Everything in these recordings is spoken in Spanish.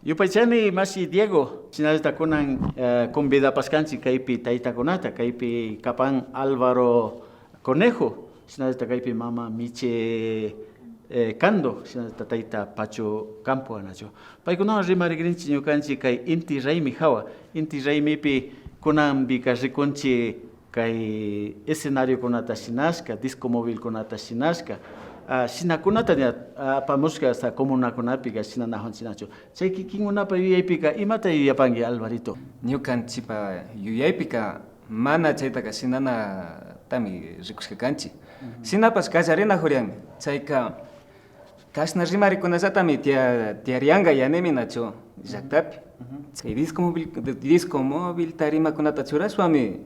Yupaychani masi Diego, sinalta kunan convida pascanchi kaypi taytakunata, kaypi kapan Álvaro Conejo, sinalta kaypi mama Miche Cando, sinalta tayta Pacho Campo anacho. Paykunawan rimarikrinchi ñukanchik kay inti raymi hawa, inti raymipi kunan rikunchi kay escenario kunata shinashka, disco móvil kunata shinashka. Sinakunata apamushka hasta comunakunapiqa shinanahunchinachu. Chay kikinkunapa yuyaypiqa imata yuyapanki Alvarito? Ñukanchikpa yuyaypiqa mana chaytaqa shinanatami rikushka kanchik. Shinapas kallarina huryanmi. Chayka kashna rimarikunallatami tiyarianga yanimi nachu llaqtapi. Chay disco móvil tarimakunata churashpami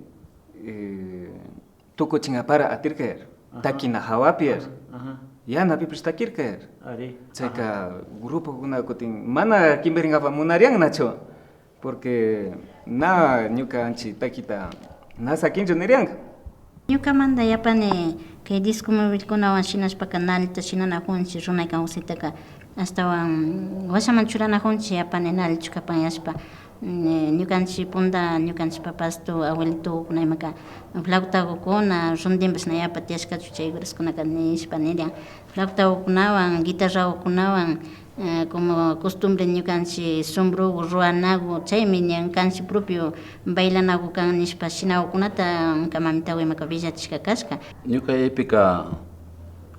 tukuchin apara atirkayar. Takina hawapiyar. Yana pipish takirkayar. Chayka grupo kutin mana kimbiringafa munarian nacho. Porque na ñukanchik takita na sakinchu nirianga. Ñukamanta yapani kay disco móvilkunawan shinashpaka nalita shinanajunchik runaykan wasitaka astawan washaman churanajunchik yapani nalichu kapanyashpa ñukanchik punta ñukanchik papastu abuelitukunaymaka flautakukuna runtinpas na yapa tiyashkachu chay uraskunaka nishpa nirian flautakukunawan guitarrakunawan como costumbre ñukanchik sombrugu ruanaku chaymi ñankanchik propio bailanaku kan nishpa shinakukunata mamita waymaka villachishka kashka. Ñukaypika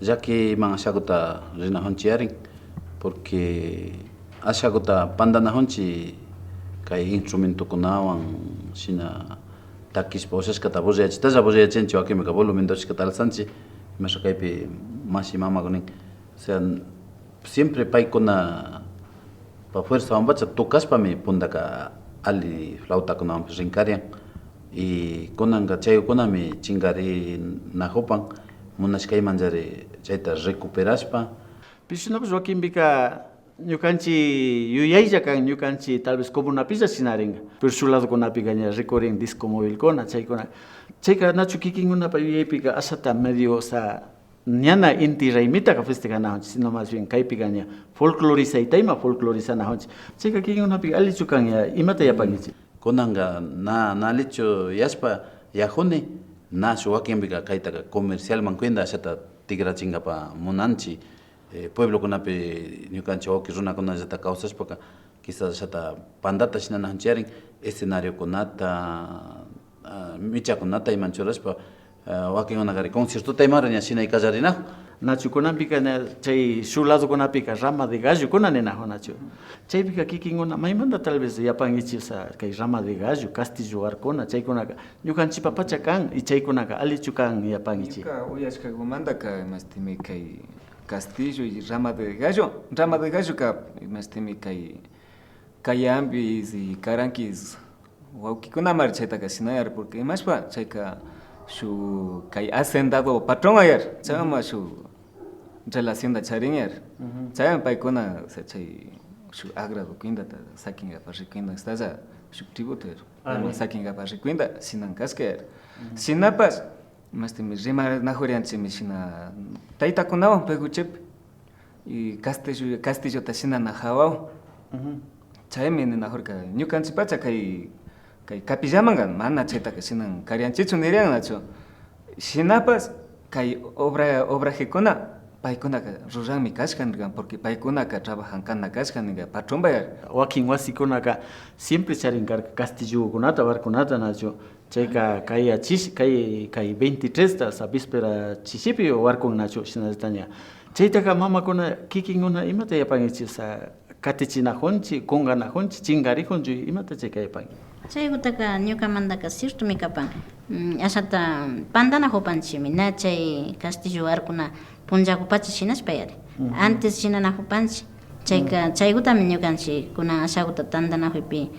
llakiman ashakuta rinahunchiyarin porque ashakuta pandanahunchik kay instrumentokunawan shina takishpa ushashkata burriyachitalla burriyachinchik wakimika volumenta ushashkata alsanchik imasha kaypi masi mamakunin o sea siempre paykuna pa fuerzawanpacha tukashpami puntaka ali flautakunawan rinkarian y kunanka chaykunami chinkarinajupan munashkaymanllari chayta recuperashpa. Pishunapas wakinpika ñukanchik yuyaylla kan ñukanchik tal vez comunapilla shinaringa pero su ladokunapiqa ña rikurin disco móvilkuna chaykuna chayka nachu kikinkunapa yuyaypiqa ashata medio o sea ñana inti raymitaka festejanahunchik sino más bien kaypiqa ña folclorizaytayma folclorizanahunchik chayka kikinkunapiqa allichu kan ña imata yapankichik. Kunanka na allichu yashpa yajuni nashu wakinpika kaytaqa comercialman kuenda ashata tikrachinkapa munanchik. Pueblokunapi ñukanchik wawqi runakunallata kawsashpaka quizás ashata pandata shinanahunchiyarin escenariokunata michakunata iman churashpa wakinkunakari conciertuta imara ña shinay kallarinahu. Nachu kunanpika chay shuk ladokunapika rama de gallokuna ninahu nachu. Chaypika kikinkuna maymanta tal vez yapankichik o sea kay rama de gallo, castillo warkuna chaykunaka ñukanchikpa pacha kan y chaykunaka allichu kan yapankichik. Ñuka uyashkakumantaka mastimi kay castillo y rama de gallo ka mastimi kay ambis y karankis wawqikunamari chaytaqa shinayar porque imashpa chayka shu kay hacendado patrón ayar chayma shu relacionta charinayar chayman paykuna chay shu agrado kuindata sakinkapa rikuindan estalla shuk tributo sakinkapa rikuinda shinan kaskayar shinapas mastimi rimarinahurianchikmi shina taytakunawan paykuchaypi y castillota shinana hawawan chaymi ninahurka ñukanchikpacha kay capillamanqa mana chaytaqa shinan karianchichu nirian nachu shinapas kay obrajikuna paykunaka ruranmi kashkanika porque paykunaka trabajankana kashkanika patrón wakin wasikunaka siempre charinkarka castillokunata barkunata nachu chayka kay 23 hasta víspera chishipi warkun nachu shinallataña chaytaqa mamakuna kikinkuna imata yapankichik katichinajunchik kunganajunchik chinkarijunchik imata chayka yapanki. Chaykutaka ñukamantaka ciertomi kapan ashata pandanajupanchikmi na chay castillo warkuna punllakupacha shinashpayari antes shinanajupanchik chayka chaykutami ñukanchik kunan ashakuta tantanakuypi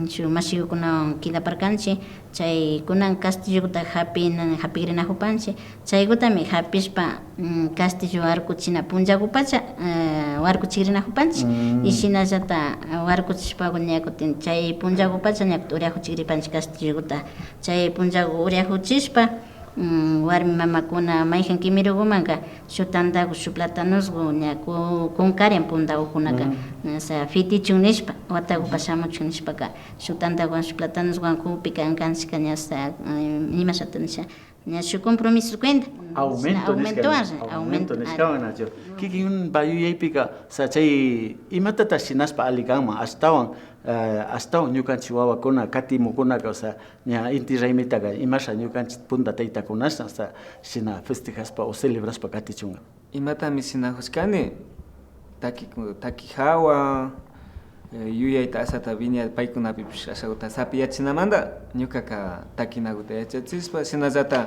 shuk mashikukunawan kidaparkanchik chay kunan castillokuta hapirinajupanchik chaykutami hapishpa castillo warkuchina punllakupacha warkuchirinajupanchik y shinallata warkuchishpaku ña kutin chay punllakupacha ña uryajuchikripanchik castillokuta chay punllaku uryajuchishpa warmi mamakuna mayjan kimirukumanka shuk tantaku shuk platanosku ña kunkarian puntawkunaka fitichun nishpa watakupa shamuchun nishpaka shuk tantakuwan shuk platanoskuwan kupi kankanchika ña hasta imashata nisha ña shuk compromiso cuenta aumento nishkawan nacho kikin bayuyaypika chay imatata shinaspa ali kanman astawan ñukanchik wawakuna katimukunaka ña inti raymitaka imasha ñukanchik punta taytakunasha hasta shina festejaspa o celebraspa katichunga imatami sinajushkani taki hawa yuyayta asata viña paykunapipish ashawta sapiyachinamanta ñukaka takinakuta yachachispa shinallata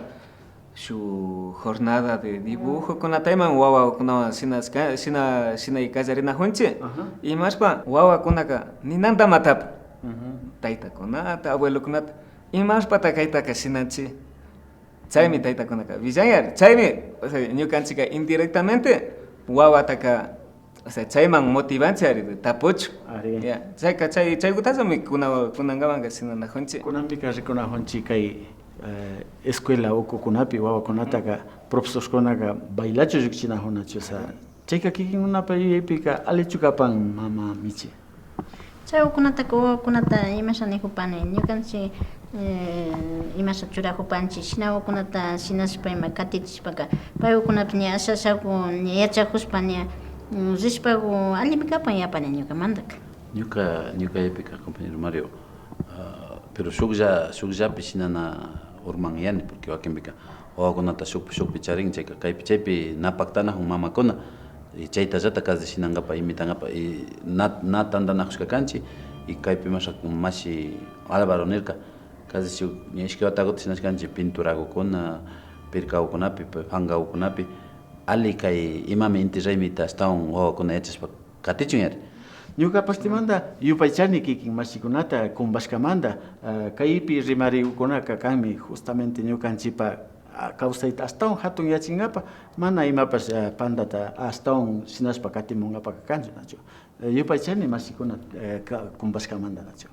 shu jornada de dibujo kunatayman wawakunawan shinay kallarinajunchik imashpa wawakunaka ninanta matapa taytakunata abuelokunata imashpata kaytaka shinanchik chaymi taytakunaka villayari chaymi ñukanchika indirectamente wawataka chayman motivanchik tapuchu chaykutallami kunankamanka shinanajunchik kunanpika rikunajunchik kay escuela ukukunapi wawakunataka profesorskunaka bailachu llukshinajunnachu chayka kikinkunapi yuyaypika alichu kapan mama Michi chay ukunataka wawakunata imasha nijupani ñukanchik imasha churajupanchik shina wawakunata shinashpa ima katichishpaka pay ukunapi ña ashashaku ña yachakushpa ña rishpaku allimi kapan yapani ñukamantaka ñukaypika compañero Mario pero shukllapi shinana urmanyani porque wakinpika wawakunata shukpi charin chaypi napaktanajun mamakuna y chaytallata kasdi shinankapa imitankapa y na tantanajushka kanchik y kaypi mashi Álvaro nirka kasdi shuk ña ishkay watakuta shinashkanchik pinturakukuna pirkawkunapi hankawkunapi ali kay imami inti raymita astawan wawakuna yachashpa katichun ñukapashtimanta yupaychani kikin mashikunata kumbashkamanta kaypi rimarikukunaka kanmi justamente ñukanchikpa kawsayta astawan hatun yachinkapa mana imapas pantata astawan shinashpa katimunkapaka kanchu nachu yupaychani mashikuna kumbashkamanta nachu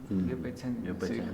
yupaychani